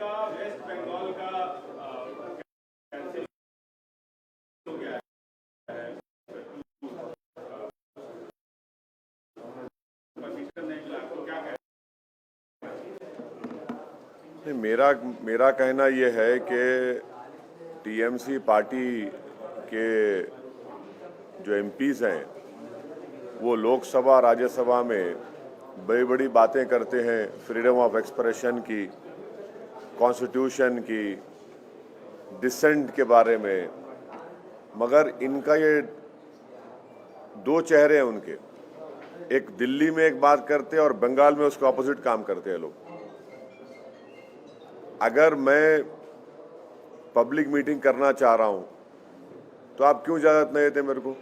आपका वेस्ट बंगाल का कैंसिल हो गया है, परमिशन नहीं मिला, तो क्या कहें? मेरा कहना यह है कि टीएमसी पार्टी के जो एमपीज हैं वो लोकसभा राज्यसभा में बड़ी बड़ी बातें करते हैं फ्रीडम ऑफ एक्सप्रेशन की, कॉन्स्टिट्यूशन की, डिसेंट के बारे में, मगर इनका ये दो चेहरे हैं उनके। एक दिल्ली में एक बात करते हैं और बंगाल में उसके ऑपोजिट काम करते हैं लोग। अगर मैं पब्लिक मीटिंग करना चाह रहा हूं तो आप क्यों इजाजत नहीं देते मेरे को?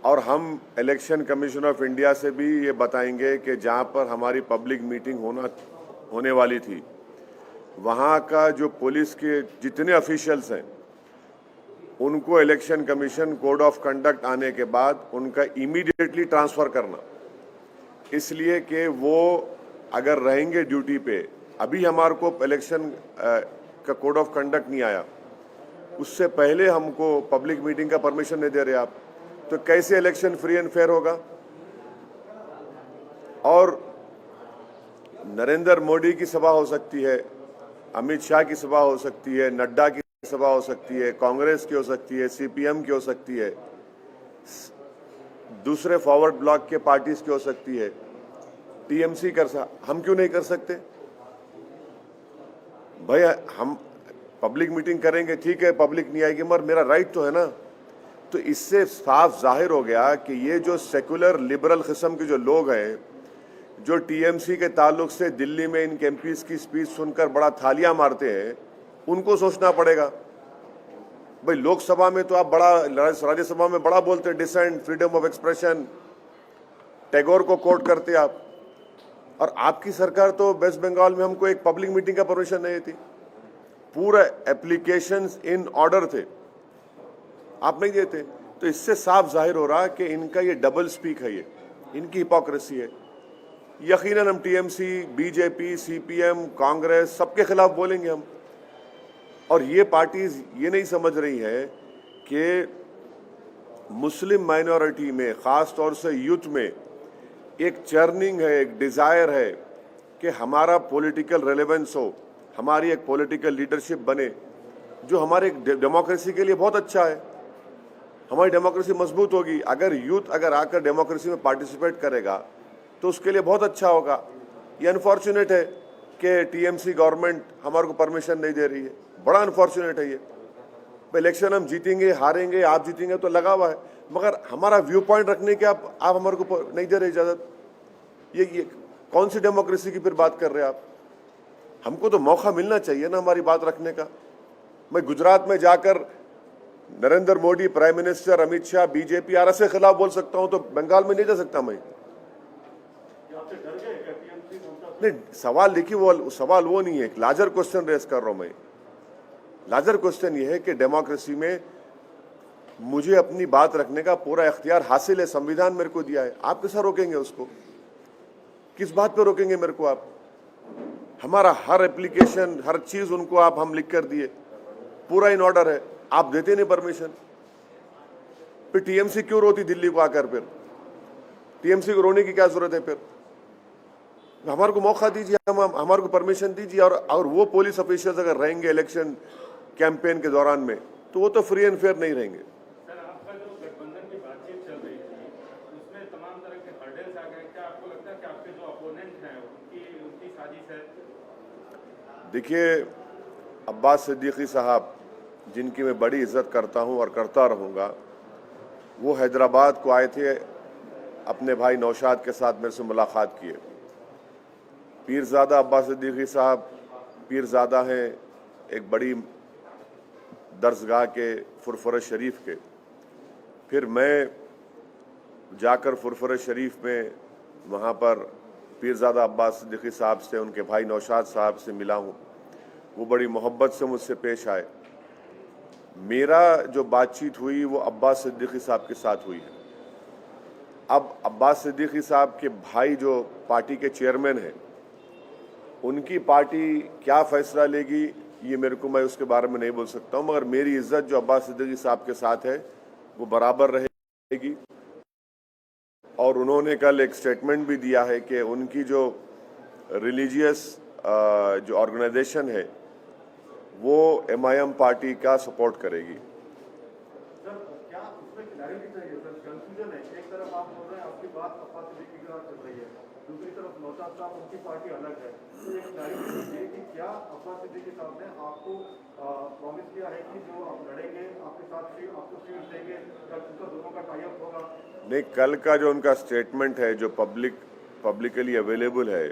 और हम इलेक्शन कमीशन ऑफ इंडिया से भी ये बताएंगे कि जहां पर हमारी पब्लिक मीटिंग होने वाली थी वहां का जो पुलिस के जितने ऑफिशियल्स हैं उनको election commission code of conduct आने के बाद उनका इमीडिएटली ट्रांसफर करना, इसलिए कि वो अगर रहेंगे ड्यूटी पे। अभी हमारे को इलेक्शन का कोड ऑफ कंडक्ट नहीं आया, उससे पहले हमको पब्लिक मीटिंग का परमिशन नहीं दे रहे आप, तो कैसे इलेक्शन फ्री एंड फेयर होगा? और नरेंद्र मोदी की सभा हो सकती है, अमित शाह की सभा हो सकती है, नड्डा की सभा हो सकती है, कांग्रेस की हो सकती है, सीपीएम की हो सकती है, दूसरे फॉरवर्ड ब्लॉक के पार्टीज की हो सकती है, टीएमसी हम क्यों नहीं कर सकते? भाई हम पब्लिक मीटिंग करेंगे, ठीक है, पब्लिक नहीं आएगी, मगर मेरा राइट तो है ना। तो इससे साफ जाहिर हो गया कि ये जो सेकुलर लिबरल किस्म के जो लोग हैं जो टीएमसी के ताल्लुक से दिल्ली में इन एमपीज की स्पीच सुनकर बड़ा थालियां मारते हैं, उनको सोचना पड़ेगा। भाई लोकसभा में तो आप बड़ा, राज्यसभा में बड़ा बोलते हैं dissent, freedom of expression, Tagore को कोट करते आप, और आपकी सरकार तो वेस्ट बंगाल में हमको एक पब्लिक मीटिंग का परमिशन नहीं थी। पूरा एप्लीकेशंस इन ऑर्डर थे, आप नहीं देते। तो इससे साफ जाहिर हो रहा है कि इनका ये डबल स्पीक है, ये इनकी हिपोक्रेसी है। यकीनन हम टीएमसी, बीजेपी, सीपीएम, कांग्रेस सबके खिलाफ बोलेंगे हम। और ये पार्टीज ये नहीं समझ रही है कि मुस्लिम माइनॉरिटी में, खास तौर से यूथ में एक चर्निंग है, एक डिजायर है कि हमारा पॉलिटिकल रेलेवेंस हो, हमारी एक पॉलिटिकल लीडरशिप बने, जो हमारे डेमोक्रेसी के लिए बहुत अच्छा है। हमारी डेमोक्रेसी मजबूत होगी अगर यूथ आकर डेमोक्रेसी में पार्टिसिपेट करेगा, तो उसके लिए बहुत अच्छा होगा। ये अनफॉर्चुनेट है कि टीएमसी गवर्नमेंट हमारे को परमिशन नहीं दे रही है, बड़ा अनफॉर्चुनेट है ये। इलेक्शन हम जीतेंगे, हारेंगे, आप जीतेंगे तो लगा हुआ है, मगर हमारा व्यू पॉइंट रखने के आप हमारे को नहीं दे रहे इजाजत। ये कौन सी डेमोक्रेसी की फिर बात कर रहे हैं आप? हमको तो मौका मिलना चाहिए ना हमारी बात रखने का। मैं गुजरात में जाकर Narendra Modi, prime minister, Amit Shah, BJP RS के खिलाफ बोल सकता हूं, तो बंगाल में नहीं जा सकता मैं? नहीं, सवाल देखिए, वो सवाल वो नहीं है। लार्जर क्वेश्चन रेस कर रहा हूं मैं। लार्जर क्वेश्चन ये है कि डेमोक्रेसी में मुझे अपनी बात रखने का पूरा इख्तियार हासिल है, संविधान मेरे को दिया है। आप कैसा रोकेंगे उसको? किस बात पे रोकेंगे मेरे को आप? हमारा हर एप्लीकेशन, हर चीज उनको हम लिख कर दिए, पूरा इन ऑर्डर है, आप देते नहीं परमिशन। फिर टीएमसी क्यों रोती दिल्ली को आकर? फिर टीएमसी को रोने की क्या जरूरत है? फिर हमारे को मौका दीजिए, हमारे को परमिशन दीजिए। और वो पुलिस ऑफिसर्स अगर रहेंगे इलेक्शन कैंपेन के दौरान में, तो वो तो फ्री एंड फेयर नहीं रहेंगे। सर, आपका जो गठबंधन की बातचीत चल रही थी, उसमें तमाम तरह के हर्डल्स आ गए। क्या आपको लगता है कि आपके जो अपोनेंट हैं उनकी साजिश है? देखिए, अब्बास सिद्दीकी साहब, जिनकी मैं बड़ी इज्जत करता हूं और करता रहूंगा, वो हैदराबाद को आए थे, अपने भाई नौशाद के साथ मेरे से मुलाकात किए। पीरजादा अब्बास सिद्दीकी साहब पीरजादा हैं एक बड़ी दरसगाह के, फुरफुर शरीफ के। फिर मैं जाकर फुरफुर शरीफ में वहाँ पर पीरजादा अब्बास सिद्दीकी साहब से, उनके भाई नौशाद साहब से मिला हूँ। वो बड़ी मोहब्बत से मुझसे पेश आए। मेरा जो बातचीत हुई वो अब्बास सिद्दीकी साहब के साथ हुई है। अब अब्बास सिद्दीकी साहब के भाई जो पार्टी के चेयरमैन हैं, उनकी पार्टी क्या फैसला लेगी ये मेरे को, मैं उसके बारे में नहीं बोल सकता हूं, मगर मेरी इज्जत जो अब्बास सिद्दीकी साहब के साथ है वो बराबर रहेगी। और उन्होंने कल एक स्टेटमेंट भी दिया है कि उनकी जो रिलीजियस जो ऑर्गेनाइजेशन है वो MIM पार्टी का सपोर्ट करेगी। सर क्या उसमें क्लैरिटी चाहिए सर? कंफ्यूजन है, एक तरफ आप बोल रहे हैं आपकी बात अब्बास सिद्दीकी के साथ चल रही है, दूसरी तरफ नौशाद साहब उनकी पार्टी अलग है, तो एक क्लैरिटी चाहिए कि क्या अब्बास सिद्दीकी साहब ने आपको प्रॉमिस किया है कि जो आप लड़ेंगे आपके साथ आपको सीट देंगे, या उनका दोनों का टाई अप होगा? नहीं, कल का जो उनका स्टेटमेंट है जो पब्लिकली अवेलेबल है,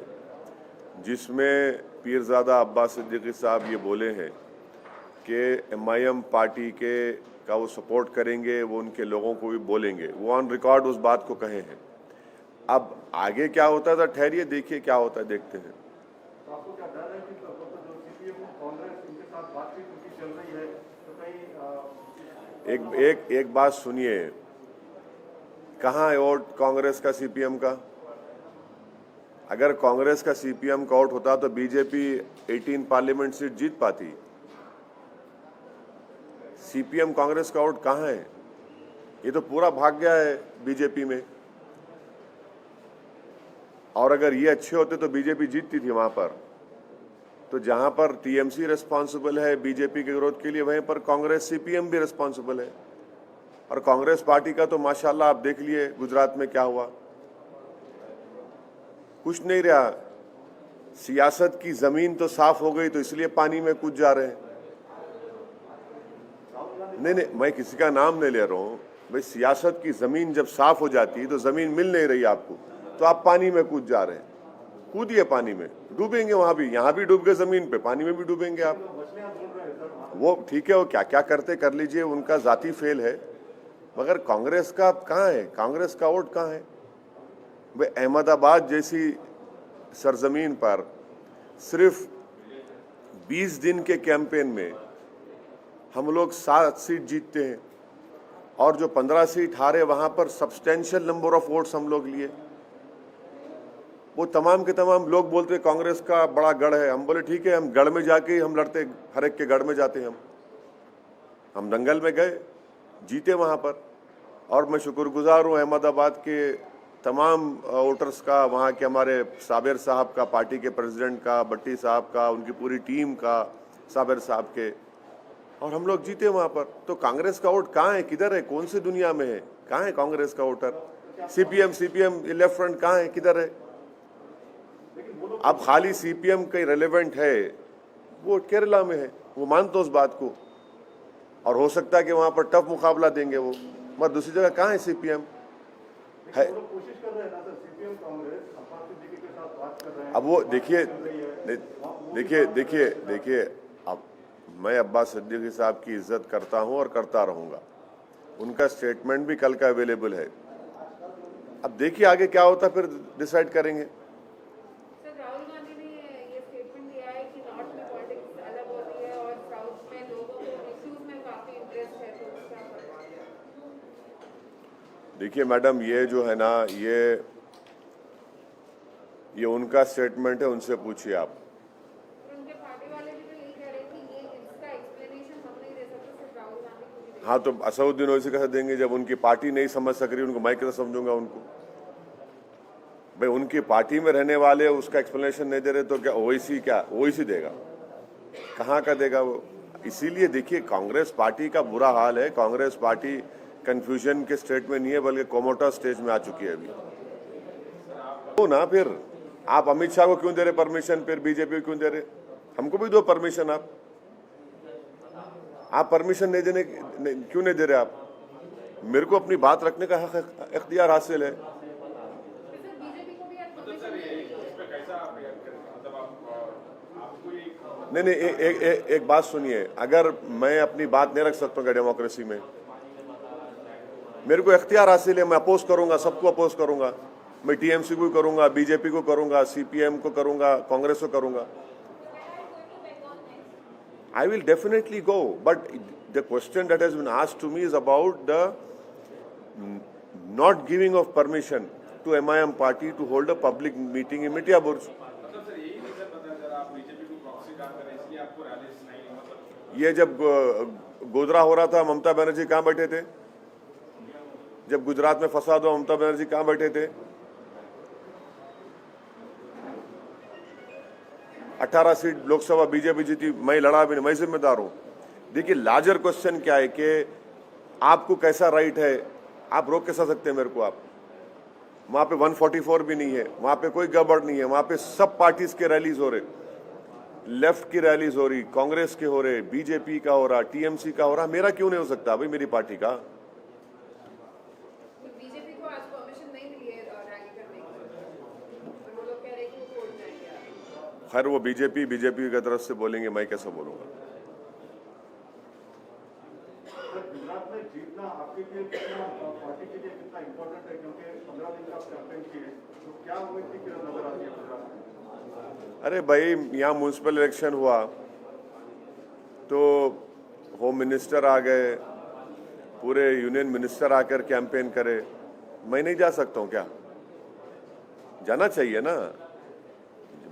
जिसमें पीरजादा अब्बास सिद्दीकी साहब ये बोले हैं कि MIM पार्टी का वो सपोर्ट करेंगे, वो उनके लोगों को भी बोलेंगे, वो ऑन रिकॉर्ड उस बात को कहे हैं। अब आगे क्या होता है तो ठहरिए देखिए क्या होता है, देखते हैं। तो आपको क्या डर है कि जो CPM कांग्रेस उनके साथ बातचीत उनकी चल रही है तो कहीं एक बात सुनिए, कहाँ है वोट कांग्रेस का CPM का? अगर कांग्रेस का CPM का वोट होता तो बीजेपी 18 पार्लियामेंट सीट जीत पाती। CPM कांग्रेस का वोट कहाँ है? ये तो पूरा भाग गया है बीजेपी में। और अगर ये अच्छे होते तो बीजेपी जीतती थी वहां पर। तो जहां पर TMC रिस्पॉन्सिबल है बीजेपी के विरोध के लिए, वहीं पर कांग्रेस CPM भी रिस्पॉन्सिबल है। और कांग्रेस पार्टी का तो माशाल्लाह आप देख लिए गुजरात में क्या हुआ, कुछ नहीं रहा। सियासत की जमीन तो साफ हो गई तो इसलिए पानी में कूद जा रहे हैं। नहीं, मैं किसी का नाम नहीं ले रहा हूं भाई। सियासत की जमीन जब साफ हो जाती है तो जमीन मिल नहीं रही आपको, तो आप पानी में कूद जा रहे हैं। कूदिए पानी में, डूबेंगे वहां भी, यहां भी डूब गए जमीन पे, पानी में भी डूबेंगे आप। वो ठीक है, वो क्या क्या करते कर लीजिए, उनका जाती फेल है। मगर कांग्रेस का कहाँ है? कांग्रेस का वोट कहाँ है? वे अहमदाबाद जैसी सरजमीन पर सिर्फ 20 दिन के कैंपेन में हम लोग 7 सीट जीतते हैं, और जो 15 सीट हारे वहां पर सब्सटेंशियल नंबर ऑफ वोट्स हम लोग लिए। वो तमाम के तमाम लोग बोलते कांग्रेस का बड़ा गढ़ है। हम बोले ठीक है, हम गढ़ में जाके हम लड़ते, हर एक के गढ़ में जाते हम दंगल में गए, जीते वहां पर। और मैं शुक्रगुजार हूँ अहमदाबाद के तमाम वोटर्स का, वहाँ के हमारे साबिर साहब का, पार्टी के प्रेसिडेंट का, भट्टी साहब का, उनकी पूरी टीम का, साबिर साहब के, और हम लोग जीते वहाँ पर। तो कांग्रेस का वोट कहाँ है? किधर है? कौन सी दुनिया में है? कहाँ है कांग्रेस का वोटर? CPM लेफ्ट फ्रंट कहाँ है? किधर है? अब खाली CPM कहीं रेलेवेंट है, वो केरला में है, वो मानते उस बात को, और हो सकता है कि वहां पर टफ मुकाबला देंगे वो, मगर दूसरी जगह कहाँ है CPM है? कोशिश कर रहे हैं ना सर, CPM कांग्रेस अब्बास सिद्दीकी के साथ बात कर रहे हैं। अब वो देखिए, अब मैं अब्बास सिद्दीकी साहब की इज्जत करता हूं और करता रहूंगा। उनका स्टेटमेंट भी कल का अवेलेबल है। अब देखिए आगे क्या होता, फिर डिसाइड करेंगे। देखिए मैडम, ये जो है ना, ये उनका स्टेटमेंट है, उनसे पूछिए आप। उनके पार्टी वाले भी तो यही कह रहे हैं कि ये इसका एक्सप्लेनेशन हम नहीं दे सकते, सिर्फ राहुल गांधी को ही दे। हाँ, तो असदुद्दीन ओवैसी कैसे देंगे? जब उनकी पार्टी नहीं समझ सक रही, उनको मैं कैसे समझूंगा उनको? भाई उनकी पार्टी में रहने वाले उसका एक्सप्लेनेशन नहीं दे रहे तो क्या ओवैसी देगा? कहाँ का देगा वो? इसीलिए देखिए, कांग्रेस पार्टी का बुरा हाल है। कांग्रेस पार्टी कंफ्यूजन के स्टेट में नहीं है, बल्कि कोमोटा स्टेज में आ चुकी है अभी। तो ना फिर आप अमित शाह को क्यों दे रहे परमिशन, फिर बीजेपी को क्यों दे रहे? हमको भी दो परमिशन। आप परमिशन नहीं देने क्यों नहीं दे रहे? आप मेरे को अपनी बात रखने का हक इख्तियार हासिल है। नहीं, एक बात सुनिए, अगर मैं अपनी बात नहीं रख सकता हूँ डेमोक्रेसी में, मेरे को इख्तियार हासिल है, मैं अपोज करूंगा, सबको अपोज करूंगा। मैं TMC को करूंगा, बीजेपी को करूंगा, CPM को करूंगा, कांग्रेस को करूंगा। I will definitely go, but the question that has been asked to me is about the not giving of permission to MIM party to hold a public meeting in Mityabur. काम कर रहे हैं इसलिए आपको रैलीज नहीं मतलब ये जब गोधरा हो रहा था, ममता बनर्जी कहाँ बैठे थे? जब गुजरात में फसाद हुआ, ममता बनर्जी कहाँ बैठे थे? 18 सीट लोकसभा बीजेपी जीती, मैं लड़ा भी नहीं, मैं जिम्मेदार हूं। देखिए, लार्जर क्वेश्चन क्या है कि आपको कैसा राइट है, आप रोक कैसा सकते हैं मेरे को? आप वहां पे 144 भी नहीं है, वहां पे कोई गड़बड़ नहीं है, वहां पे सब पार्टीज के रैलीज हो रहे, लेफ्ट की रैलीज हो रही, कांग्रेस के हो रहे, बीजेपी का हो रहा, टीएमसी का हो रहा, मेरा क्यों नहीं हो सकता भाई, मेरी पार्टी का? बीजेपी को आज परमिशन नहीं मिली है रैली करने की, और वो लोग कह रहे हैं कि वो कोर्ट जाएंगे। खैर, वो बीजेपी की तरफ से बोलेंगे, मैं कैसे बोलूंगा? गुजरात में जीतना आपके लिए कितना, पार्टी के लिए कितना इम्पोर्टेंट है, क्योंकि 15 दिन का कैंपेन किए, तो क्या उम्मीद की नजर आती है गुजरात में? अरे भाई, यहाँ म्यूनसिपल इलेक्शन हुआ तो होम मिनिस्टर आ गए, पूरे यूनियन मिनिस्टर आकर कैंपेन करे, मैं नहीं जा सकता हूँ क्या? जाना चाहिए ना।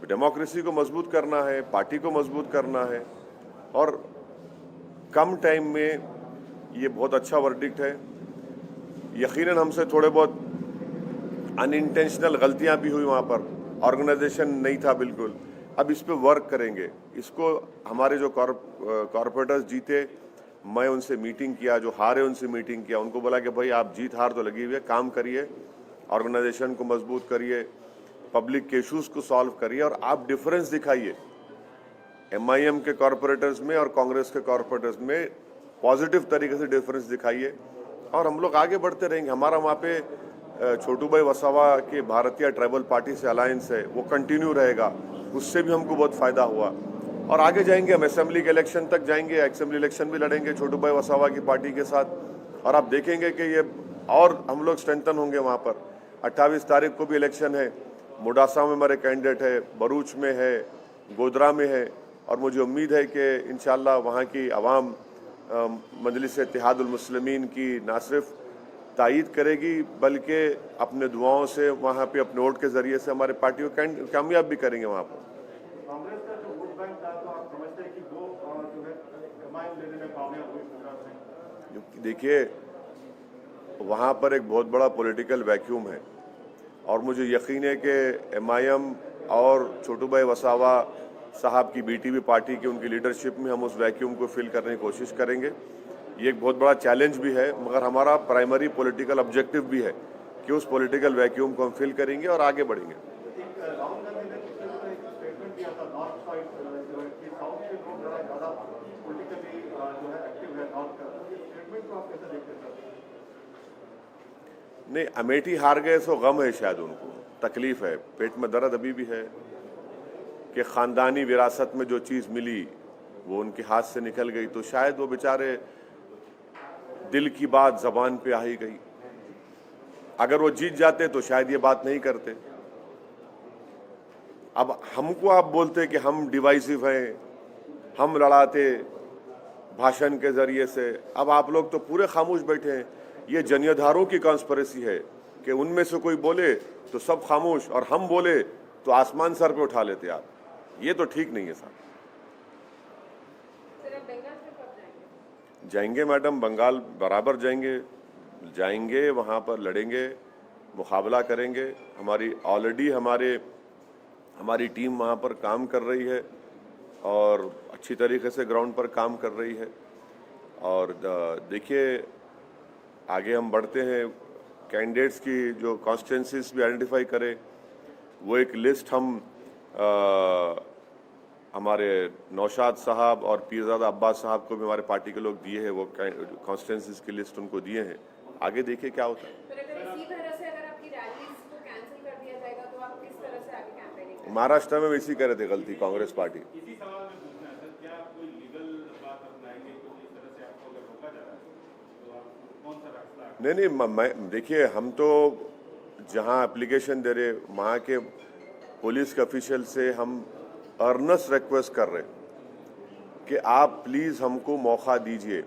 डेमोक्रेसी को मजबूत करना है, पार्टी को मजबूत करना है, और कम टाइम में ये बहुत अच्छा वर्डिक्ट है। यकीनन हमसे थोड़े बहुत अनइंटेंशनल गलतियां भी हुई, वहाँ पर ऑर्गेनाइजेशन नहीं था बिल्कुल। अब इस पे वर्क करेंगे। इसको हमारे जो कॉर्पोरेटर्स जीते, मैं उनसे मीटिंग किया, जो हारे उनसे मीटिंग किया, उनको बोला कि भाई आप जीत हार तो लगी हुई है, काम करिए, ऑर्गेनाइजेशन को मजबूत करिए, पब्लिक के इशूज़ को सॉल्व करिए, और आप डिफरेंस दिखाइए MIM के कॉर्पोरेटर्स में और कांग्रेस के कॉर्पोरेटर्स में, पॉजिटिव तरीके से डिफरेंस दिखाइए, और हम लोग आगे बढ़ते रहेंगे। हमारा वहाँ पे छोटू भाई वसावा के भारतीय ट्राइबल पार्टी से अलायंस है, वो कंटिन्यू रहेगा, उससे भी हमको बहुत फायदा हुआ, और आगे जाएंगे हम असेंबली के इलेक्शन तक जाएंगे, असेंबली इलेक्शन भी लड़ेंगे छोटू भाई वसावा की पार्टी के साथ, और आप देखेंगे कि ये और हम लोग स्ट्रेंथन होंगे वहाँ पर। 28 तारीख को भी इलेक्शन है, मोडासा में हमारे कैंडिडेट है, भरूच में है, गोधरा में है, और मुझे उम्मीद है कि इंशाल्लाह वहाँ की आवाम मजलिस इत्तेहादुल मुस्लिमीन की ना सिर्फ तायीद करेगी, बल्कि अपने दुआओं से वहाँ पे अपने वोट के जरिए से हमारे पार्टी को कामयाब भी करेंगे वहाँ पर। कांग्रेस का जो वोट बैंक था, तो आप समझते हैं कि वो जो है MIM लेने में कामयाब हुई गुजरात में? देखिए, वहाँ पर एक बहुत बड़ा पॉलिटिकल वैक्यूम है, और मुझे यकीन है कि MIM और छोटू भाई वसावा साहब की BTV पार्टी की उनकी लीडरशिप में हम उस वैक्यूम को फिल करने की कोशिश करेंगे। ये एक बहुत बड़ा चैलेंज भी है, मगर हमारा प्राइमरी पॉलिटिकल ऑब्जेक्टिव भी है कि उस पॉलिटिकल वैक्यूम को हम फिल करेंगे और आगे बढ़ेंगे। राहुल गांधी ने पिछले दिनों एक स्टेटमेंट दिया था, नॉर्थ साइड जो है कि साउथ के लोग ज़्यादा पॉलिटिकली जो है एक्टिव है नॉर्थ का, स्टेटमेंट को आप कैसे देखते हैं सर? नहीं, अमेठी हार गए सो गम है, शायद उनको तकलीफ है, पेट में दर्द अभी भी है कि ख़ानदानी विरासत में जो चीज़ मिली वो उनके हाथ से निकल गई, तो शायद वो बेचारे दिल की बात ज़बान पे आ ही गई। अगर वो जीत जाते तो शायद ये बात नहीं करते। अब हमको आप बोलते कि हम डिवाइसिव हैं, हम लड़ाते भाषण के जरिए से, अब आप लोग तो पूरे खामोश बैठे हैं। ये जनियाधारों की कॉन्स्पिरेसी है कि उनमें से कोई बोले तो सब खामोश, और हम बोले तो आसमान सर पे उठा लेते आप। ये तो ठीक नहीं है साहब। जाएंगे मैडम, बंगाल बराबर जाएंगे, वहाँ पर लड़ेंगे, मुकाबला करेंगे। ऑलरेडी हमारी टीम वहाँ पर काम कर रही है और अच्छी तरीके से ग्राउंड पर काम कर रही है। और देखिए, आगे हम बढ़ते हैं, कैंडिडेट्स की जो कॉन्स्टिट्यूंसीज भी आइडेंटिफाई करें, वो एक लिस्ट हम हमारे नौशाद साहब और पीरजादा अब्बास साहब को भी हमारे पार्टी के लोग दिए हैं, वो कॉन्स्टिट्यूंसीज की लिस्ट उनको दिए हैं। आगे देखिए क्या होता है। महाराष्ट्र में इसी कर रहे थे गलती कांग्रेस पार्टी। इसी सवाल में पूछना है सर, क्या आप कोई लीगल बात अपनाएंगे, कुछ इस तरह से आपको अगर रोका जा रहा है तो आप कौन सा रास्ता? नहीं, देखिए, हम तो जहां एप्लीकेशन दे रहे वहाँ के पुलिस के ऑफिशियल से हम अर्नेस्ट रिक्वेस्ट कर रहे कि आप प्लीज़ हमको मौका दीजिए,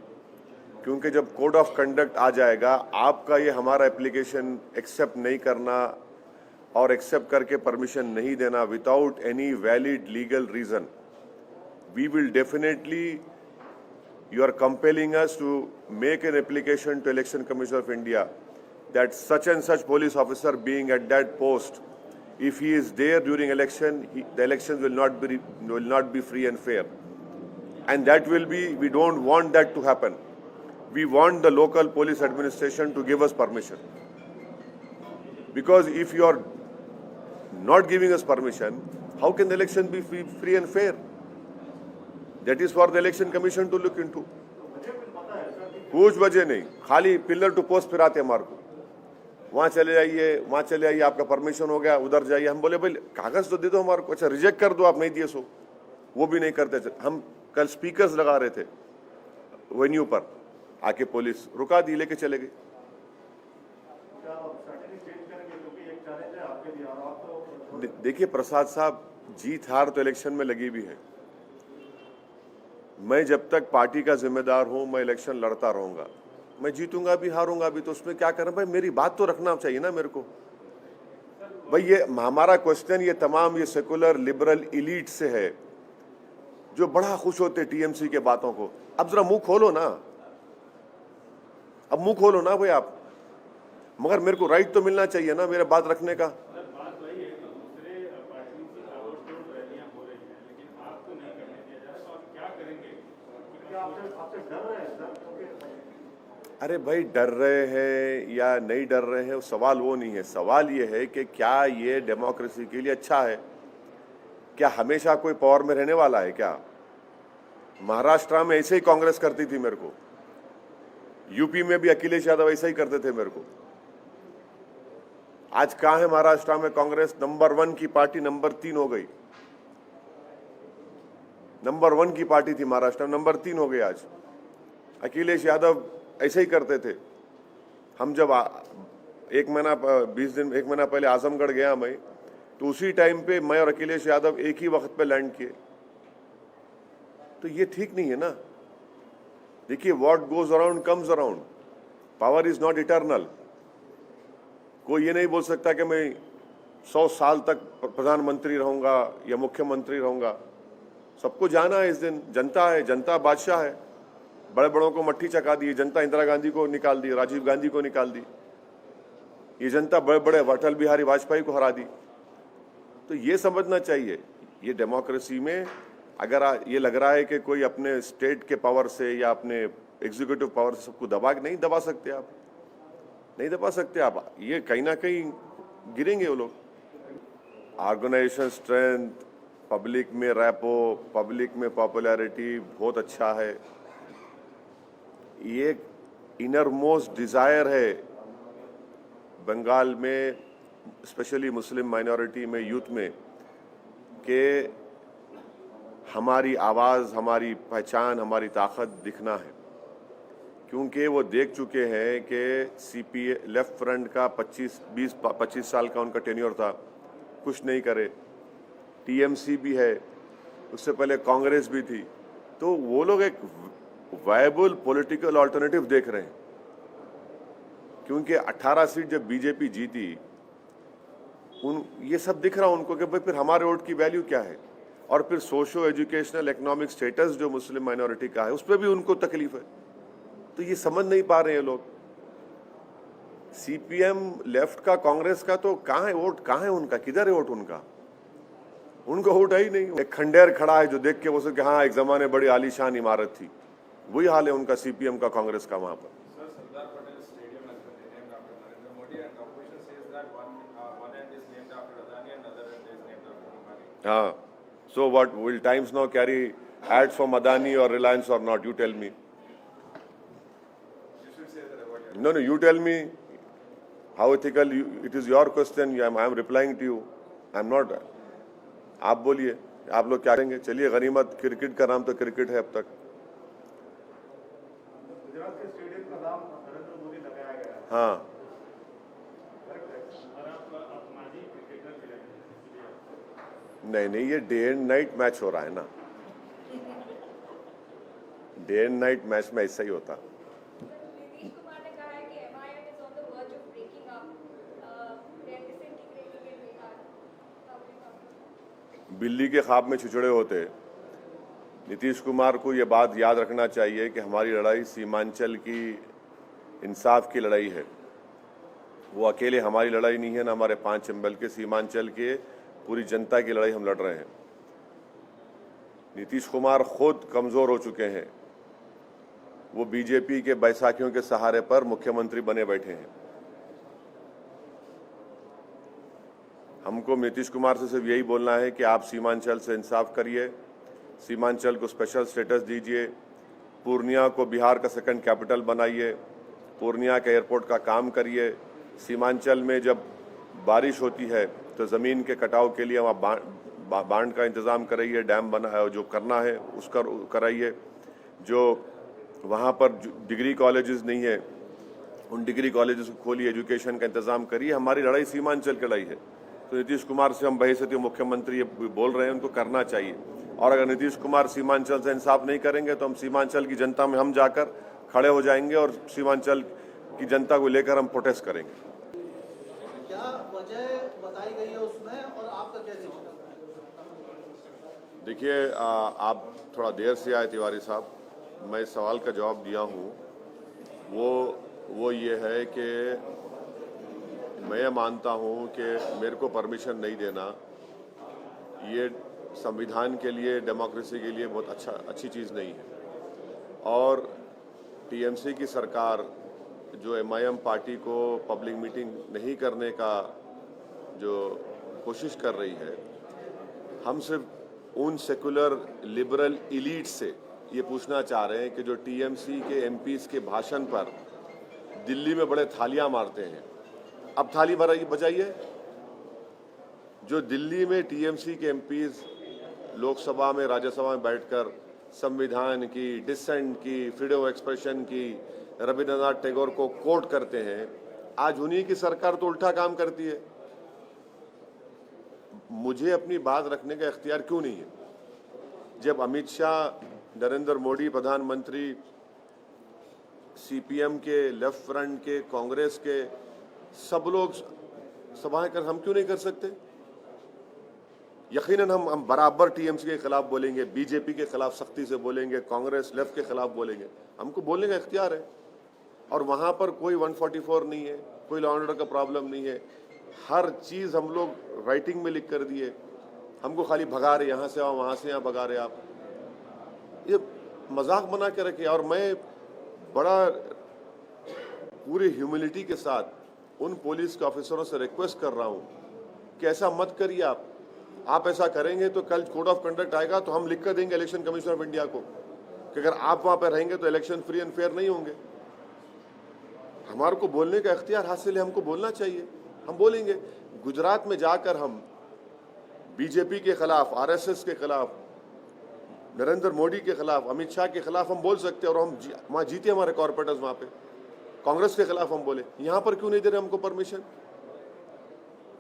क्योंकि जब कोड ऑफ कंडक्ट आ जाएगा, आपका ये हमारा एप्लीकेशन एक्सेप्ट नहीं करना और एक्सेप्ट करके परमिशन नहीं देना without any valid legal reason, we will definitely, you are compelling us to make an application to Election Commission of India that such and such police officer being at that post, if he is there during election, the elections will not be free and fair. And that will be, we don't want that to happen. We want the local police administration to give us permission. Because if you are not giving us permission, how can the election be free and fair? That is for the Election Commission to look into. कुछ वजह नहीं, खाली pillar to post फिराते हमारे को, वहाँ चले जाइए, आपका परमिशन हो गया, उधर जाइए. हम बोले भाई कागज तो दे दो हमारे को. अच्छा रिजेक्ट कर दो, आप नहीं दिए सो, वो भी नहीं करते. हम कल स्पीकर्स लगा रहे थे वेन्यू पर, आके पुलिस रुका दी, लेके चले गए. देखिए प्रसाद साहब, जीत हार तो इलेक्शन में लगी भी है. मैं जब तक पार्टी का जिम्मेदार हूं, मैं इलेक्शन लड़ता रहूंगा. मैं जीतूंगा भी हारूंगा भी, तो उसमें क्या करें भाई, मेरी बात तो रखना चाहिए ना मेरे को. भाई ये हमारा क्वेश्चन, ये तमाम ये सेकुलर लिबरल इलीट से है जो बड़ा खुश होते टीएमसी के बातों को. अब जरा मुंह खोलो ना, अब मुंह खोलो ना भाई आप. मगर मेरे को राइट तो मिलना चाहिए ना मेरे बात रखने का. अरे भाई डर रहे हैं या नहीं डर रहे हैं, सवाल वो नहीं है. सवाल ये है कि क्या ये डेमोक्रेसी के लिए अच्छा है? क्या हमेशा कोई पावर में रहने वाला है क्या? महाराष्ट्र में ऐसे ही कांग्रेस करती थी मेरे को, यूपी में भी अखिलेश यादव ऐसा ही करते थे मेरे को. आज कहां है महाराष्ट्र में कांग्रेस? नंबर 1 की पार्टी नंबर 3 हो गई. नंबर 1 की पार्टी थी महाराष्ट्र में, नंबर 3 हो गई आज. अखिलेश यादव ऐसे ही करते थे. हम जब 1 महीना पहले आजमगढ़ गया मैं, तो उसी टाइम पे मैं और अखिलेश यादव एक ही वक्त पे लैंड किए. तो ये ठीक नहीं है ना. देखिए, what goes around comes around. Power is not eternal. कोई ये नहीं बोल सकता कि मैं 100 साल तक प्रधानमंत्री रहूंगा या मुख्यमंत्री रहूंगा. सबको जाना है इस दिन. जनता है, जनता बादशाह है. बड़े बड़ों को मट्ठी चका दी जनता. इंदिरा गांधी को निकाल दी, राजीव गांधी को निकाल दी. ये जनता बड़े बड़े अटल बिहारी वाजपेयी को हरा दी. तो ये समझना चाहिए, ये डेमोक्रेसी में अगर ये लग रहा है कि कोई अपने स्टेट के पावर से या अपने एग्जीक्यूटिव पावर से सबको नहीं दबा सकते आप. नहीं दबा सकते आप. ये कहीं ना कहीं गिरेंगे वो लोग. ऑर्गेनाइजेशन स्ट्रेंथ, पब्लिक में रैपो, पब्लिक में पॉपुलैरिटी बहुत अच्छा है. ये इनर मोस्ट डिजायर है बंगाल में, स्पेशली मुस्लिम माइनॉरिटी में, यूथ में, कि हमारी आवाज़, हमारी पहचान, हमारी ताकत दिखना है. क्योंकि वो देख चुके हैं कि सीपीए लेफ्ट फ्रंट का 25 साल का उनका टेन्योर था, कुछ नहीं करे. टीएमसी भी है, उससे पहले कांग्रेस भी थी. तो वो लोग एक वायबल पॉलिटिकल अल्टरनेटिव देख रहे हैं. क्योंकि 18 सीट जब बीजेपी जीती, ये सब दिख रहा उनको कि भाई फिर हमारे वोट की वैल्यू क्या है. और फिर सोशो एजुकेशनल इकोनॉमिक स्टेटस जो मुस्लिम माइनॉरिटी का है, उस पर भी उनको तकलीफ है. तो ये समझ नहीं पा रहे हैं लोग. सीपीएम लेफ्ट का, कांग्रेस का, तो कहाँ है वोट? कहाँ है उनका? किधर है वोट उनका? उनका वोट है ही नहीं. एक खंडेर खड़ा है जो देख के वो सोचे हाँ एक जमाने बड़ी आलीशान इमारत थी. वही हाल है उनका, सीपीएम का, कांग्रेस का वहां पर. हाँ, so what, will Times now carry ads from Adani or Reliance or not? You tell me. No, you tell me how ethical it is. Your question. I am replying to you. I am not. आप बोलिए, आप लोग क्या करेंगे? चलिए, गनीमत cricket का नाम तो क्रिकेट है अब तक. गुजरात के स्टेडियम का नाम नरेंद्र मोदी लगाया गया है. हाँ, नहीं, ये डे एंड नाइट मैच हो रहा है ना. डे एंड नाइट मैच में ऐसा ही होता. नीतीश कुमार ने कहा है कि MIM is on the verge of breaking up. They are disintegrating in Bihar. बिल्ली के ख्वाब में छिछड़े होते. नीतीश कुमार को ये बात याद रखना चाहिए कि हमारी लड़ाई सीमांचल की इंसाफ की लड़ाई है। वो अकेले हमारी लड़ाई नहीं है, ना हमारे 5 चंबल के, सीमांचल के पूरी जनता की लड़ाई हम लड़ रहे हैं। नीतीश कुमार खुद कमजोर हो चुके हैं। वो बीजेपी के बैसाखियों के सहारे पर मुख्यमंत्री बने बैठे हैं। हमको नीतीश कुमार से सिर्फ यही बोलना है कि आप सीमांचल से इंसाफ करिए, सीमांचल को स्पेशल स्टेटस दीजिए, पूर्णिया को बिहार का सेकंड कैपिटल बनाइए, पूर्णिया के एयरपोर्ट का काम करिए। सीमांचल में जब बारिश होती है तो ज़मीन के कटाव के लिए वहाँ बांध का इंतज़ाम कराइए, डैम बना जो करना है उसका कराइए। जो वहाँ पर डिग्री कॉलेजेस नहीं है उन डिग्री कॉलेजेस को खोलिए, एजुकेशन का इंतज़ाम करिए। हमारी लड़ाई सीमांचल की लड़ाई है। तो नीतीश कुमार से हम बहैसियत मुख्यमंत्री बोल रहे हैं, उनको करना चाहिए। और अगर नीतीश कुमार सीमांचल से इंसाफ नहीं करेंगे तो हम सीमांचल की जनता में हम जाकर खड़े हो जाएंगे और सीमांचल की जनता को लेकर हम प्रोटेस्ट करेंगे। क्या वजह बताई गई है उसमें और आपका क्या रिएक्शन? देखिए, आप थोड़ा देर से आए तिवारी साहब। मैं इस सवाल का जवाब दिया हूँ। वो ये है कि मैं मानता हूँ कि मेरे को परमिशन नहीं देना ये संविधान के लिए, डेमोक्रेसी के लिए बहुत अच्छी चीज़ नहीं है। और टीएमसी की सरकार जो एमआईएम पार्टी को पब्लिक मीटिंग नहीं करने का जो कोशिश कर रही है, हम सिर्फ उन सेकुलर लिबरल इलीट से ये पूछना चाह रहे हैं कि जो टीएमसी के एमपीज़ के भाषण पर दिल्ली में बड़े थालियां मारते हैं, अब थाली बजाइए। जो दिल्ली में टीएमसी के एमपीज़ लोकसभा में, राज्यसभा में बैठकर संविधान की, डिसेंट की, फ्रीडम ऑफ एक्सप्रेशन की, रविंद्रनाथ टैगोर को कोट करते हैं, आज उन्हीं की सरकार तो उल्टा काम करती है। मुझे अपनी बात रखने का इख्तियार क्यों नहीं है? जब अमित शाह, नरेंद्र मोदी प्रधानमंत्री, सीपीएम के, लेफ्ट फ्रंट के, कांग्रेस के सब लोग सभाएं कर, हम क्यों नहीं कर सकते? यकीनन हम बराबर टीएमसी के खिलाफ बोलेंगे, बीजेपी के खिलाफ सख्ती से बोलेंगे, कांग्रेस लेफ्ट के खिलाफ बोलेंगे। हमको बोलने का इख्तियार है। और वहां पर कोई 144 नहीं है, कोई लॉ एंड ऑर्डर का प्रॉब्लम नहीं है। हर चीज हम लोग राइटिंग में लिख कर दिए। हमको खाली भगा रहे, यहाँ से आओ, वहां से यहाँ भगा रहे आप। ये मजाक बना के रखे। और मैं बड़ा पूरी ह्यूमिलिटी के साथ उन पुलिस के ऑफिसरों से रिक्वेस्ट कर रहा हूँ कि ऐसा मत करिए। आप ऐसा करेंगे तो कल कोड ऑफ कंडक्ट आएगा तो हम लिख कर देंगे इलेक्शन कमीशन ऑफ इंडिया को कि अगर आप वहां पर रहेंगे तो इलेक्शन फ्री एंड फेयर नहीं होंगे। हमारे को बोलने का इख्तियार हासिल है, हमको बोलना चाहिए, हम बोलेंगे। गुजरात में जाकर हम बीजेपी के खिलाफ, आरएसएस के खिलाफ, नरेंद्र मोदी के खिलाफ, अमित शाह के खिलाफ हम बोल सकते हैं और हम वहां जीते हमारे कॉर्पोरेटर्स। वहां पे कांग्रेस के खिलाफ हम बोले। यहां पर क्यों नहीं दे रहे हमको परमिशन?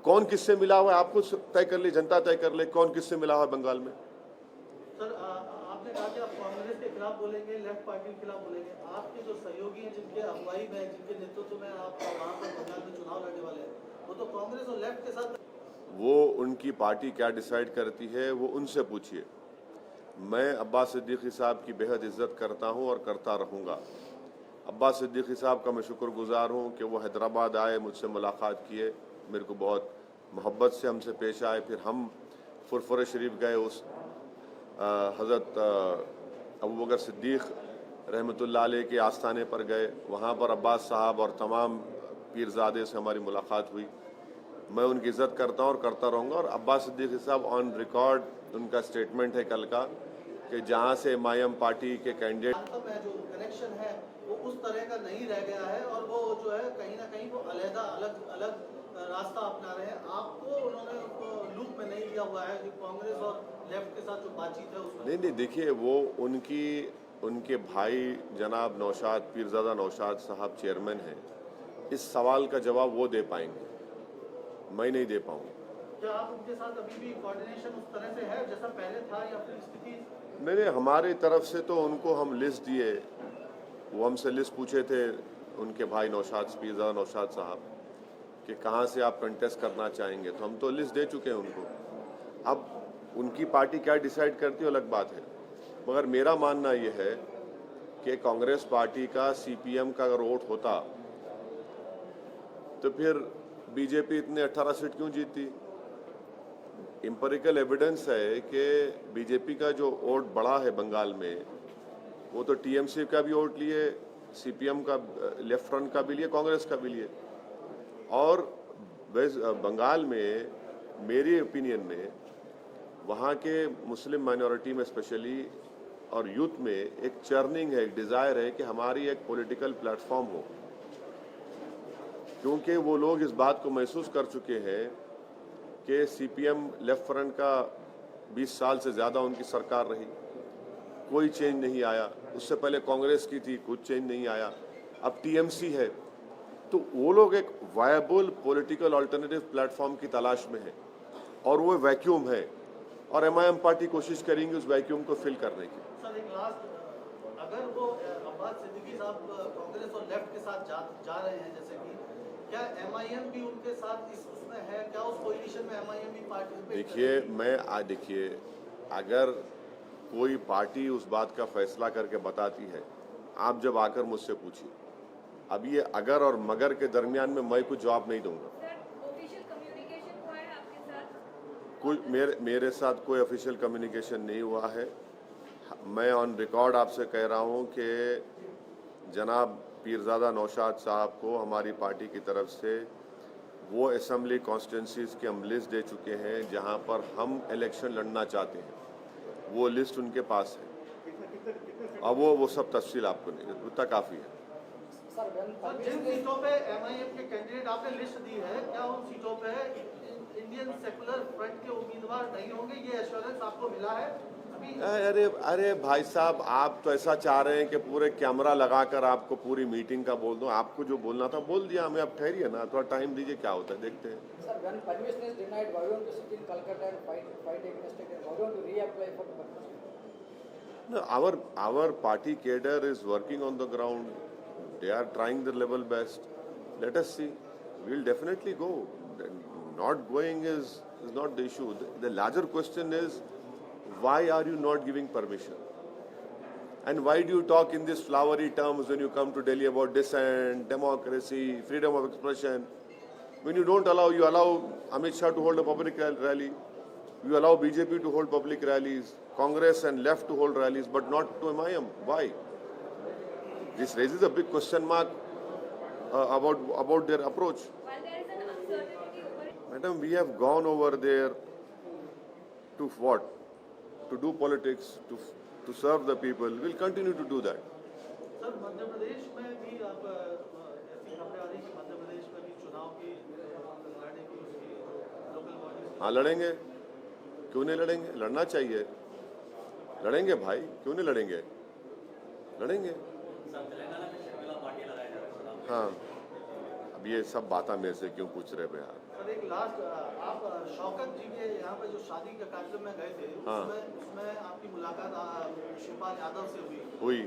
कौन किससे मिला हुआ है आपको तय कर ले, जनता तय कर ले कौन किससे मिला हुआ है बंगाल में। सर, आपने कहा कि आप कांग्रेस के खिलाफ बोलेंगे, लेफ्ट पार्टी के खिलाफ बोलेंगे। आपके जो सहयोगी हैं, जिनके अगुवाई में, जिनके नेतृत्व में आप वहाँ पर बंगाल में चुनाव लड़ने वाले हैं, वो तो कांग्रेस और लेफ्ट के साथ। वो उनकी पार्टी क्या डिसाइड करती है वो उनसे पूछिए। मैं अब्बास सिद्दीकी साहब की बेहद इज्जत करता हूँ और करता रहूँगा। अब्बास सिद्दीकी साहब का मैं शुक्रगुजार हूँ कि वो हैदराबाद आए, मुझसे मुलाकात किए, मेरे को बहुत मोहब्बत से हमसे पेश आए। फिर हम फुरफुरे शरीफ गए, उस हज़रत अबू बकर सिद्दीक रहमतुल्लाह अलैह के आस्थाने पर गए। वहाँ पर अब्बास साहब और तमाम पीरजादे से हमारी मुलाकात हुई। मैं उनकी इज़्ज़त करता हूँ और करता रहूँगा। और अब्बास सिद्दीकी साहब ऑन रिकॉर्ड, उनका स्टेटमेंट है कल का कि जहाँ से एमआईएम पार्टी के कैंडिडेट जो कनेक्शन है वो उस तरह का नहीं रह गया है और वो जो है कहीं ना कहीं वो अलग अलग रास्ता अपना रहे हैं। आपको उन्होंने लूप में नहीं लिया हुआ है कांग्रेस और लेफ्ट के साथ जो बातचीत है उसमें? नहीं, देखिए, वो उनके भाई जनाब नौशाद, पीरजादा नौशाद साहब चेयरमैन हैं। इस सवाल का जवाब वो दे पाएंगे, मैं नहीं दे पाऊंगा। क्या आप उनके साथ अभी भी कोऑर्डिनेशन उस तरह से है जैसा पहले था या फिर स्थिति? नहीं, हमारी तरफ से तो उनको हम लिस्ट दिए। वो हमसे लिस्ट पूछे थे उनके भाई नौशाद, पीरजादा नौशाद साहब, कि कहाँ से आप कंटेस्ट करना चाहेंगे, तो हम तो लिस्ट दे चुके हैं उनको। अब उनकी पार्टी क्या डिसाइड करती है अलग बात है। मगर मेरा मानना ये है कि कांग्रेस पार्टी का सीपीएम का अगर वोट होता तो फिर बीजेपी इतने 18 सीट क्यों जीती। एम्पिरिकल एविडेंस है कि बीजेपी का जो वोट बढ़ा है बंगाल में, वो तो टीएमसी का भी वोट लिए, सीपीएम का लेफ्ट फ्रंट का भी लिए, कांग्रेस का भी लिए। और बंगाल में मेरी ओपिनियन में वहाँ के मुस्लिम माइनॉरिटी में स्पेशली और यूथ में एक चर्निंग है, एक डिज़ायर है कि हमारी एक पॉलिटिकल प्लेटफॉर्म हो, क्योंकि वो लोग इस बात को महसूस कर चुके हैं कि सीपीएम लेफ्ट फ्रंट का 20 साल से ज़्यादा उनकी सरकार रही, कोई चेंज नहीं आया। उससे पहले कांग्रेस की थी, कुछ चेंज नहीं आया। अब टीएमसी है, तो वो लोग एक वायबल पॉलिटिकल अल्टरनेटिव प्लेटफॉर्म की तलाश में है और वो वैक्यूम है, और एमआईएम पार्टी कोशिश करेंगी उस वैक्यूम को फिल करने की। सर एक लास्ट, अगर वो अब्बास सिद्दीकी साहब कांग्रेस और लेफ्ट के साथ जा रहे हैं, जैसे कि क्या एमआईएम भी उनके साथ इस उसमें है, क्या उस पोजीशन में एमआईएम भी पार्टिसिपेट? देखिए अगर कोई पार्टी उस बात का फैसला करके बताती है, आप जब आकर मुझसे पूछिए, अब ये अगर और मगर के दरमियान में मैं कुछ जवाब नहीं दूंगा। ऑफिशियल कम्युनिकेशन हुआ है आपके साथ? कोई मेरे साथ कोई ऑफिशियल कम्युनिकेशन नहीं हुआ है। मैं ऑन रिकॉर्ड आपसे कह रहा हूं कि जनाब पीरजादा नौशाद साहब को हमारी पार्टी की तरफ से वो असेंबली कॉन्स्टिट्यूंसीज की हम लिस्ट दे चुके हैं जहां पर हम इलेक्शन लड़ना चाहते हैं, वो लिस्ट उनके पास है। अब वो सब तफसील आपको नहीं, उतना काफ़ी है। सर जिन सीटों पे एमआईएम के कैंडिडेट आपने लिस्ट दी है, क्या उन सीटों पे इंडियन सेकुलर फ्रंट के उम्मीदवार नहीं होंगे, ये एश्योरेंस आपको मिला है अभी? अरे भाई साहब, आप तो ऐसा चाह रहे हैं कि पूरे कैमरा लगाकर आपको पूरी मीटिंग का बोल दूं। आपको जो बोलना था बोल दिया हमें, अब ठहरिए ना, थोड़ा टाइम दीजिए, क्या होता है देखते हैं। Sir, when permission is denied, why don't you sit in Calcutta and fight against it? Why don't you reapply for permission? No, our party cadre is working on the ground. They are trying their level best. Let us see. We'll definitely go. Not going is not the issue. The larger question is, why are you not giving permission? And why do you talk in these flowery terms when you come to Delhi about dissent, democracy, freedom of expression? When you don't allow, you allow Amit Shah to hold a public rally. You allow BJP to hold public rallies, Congress and left to hold rallies, but not to MIM. Why? This raises a big question mark about their approach. While there is an uncertainty over it, Madam, we have gone over there to what? To do politics, to serve the people. We'll continue to do that. Sir Madhya Pradesh में भी आप ऐसी खबरें आ रही कि मध्य प्रदेश में भी चुनाव की लड़ने की उसकी लोकल बॉडी। हाँ, लड़ेंगे, क्यों नहीं लड़ेंगे? लड़ना चाहिए, लड़ेंगे भाई, क्यों नहीं लड़ेंगे? लड़ेंगे। हाँ, अब ये सब बातें मेरे से क्यों पूछ रहे भैया? सर एक लास्ट, आप शौकत जी के यहाँ पे जो शादी के कार्यक्रम में गए थे, हाँ। उसमें आपकी मुलाकात शिवपाल यादव से हुई,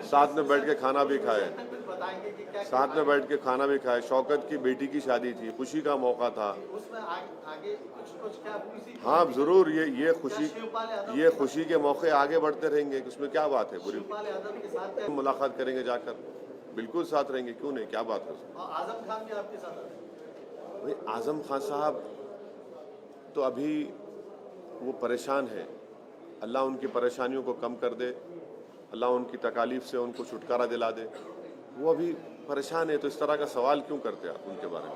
साथ में बैठ के खाना भी खाए, कुछ बताएंगे कि क्या साथ में बैठ के खाना भी खाए। शौकत की बेटी की शादी थी, खुशी का मौका था। उसमें आगे कुछ क्या किसी? हाँ जरूर, ये खुशी के मौके आगे बढ़ते रहेंगे, उसमें क्या बात है बुरी? शिवपाल यादव के साथ क्या? मुलाकात करेंगे जाकर, बिल्कुल साथ रहेंगे, क्यों नहीं, क्या बात है उसमें? और आजम खान भी आपके साथ आते? भाई आजम खान साहब तो अभी वो परेशान है, अल्लाह उनकी परेशानियों को कम कर दे, अल्लाह उनकी तकालीफ से उनको छुटकारा दिला दे। वो अभी परेशान है, तो इस तरह का सवाल क्यों करते आप उनके बारे में?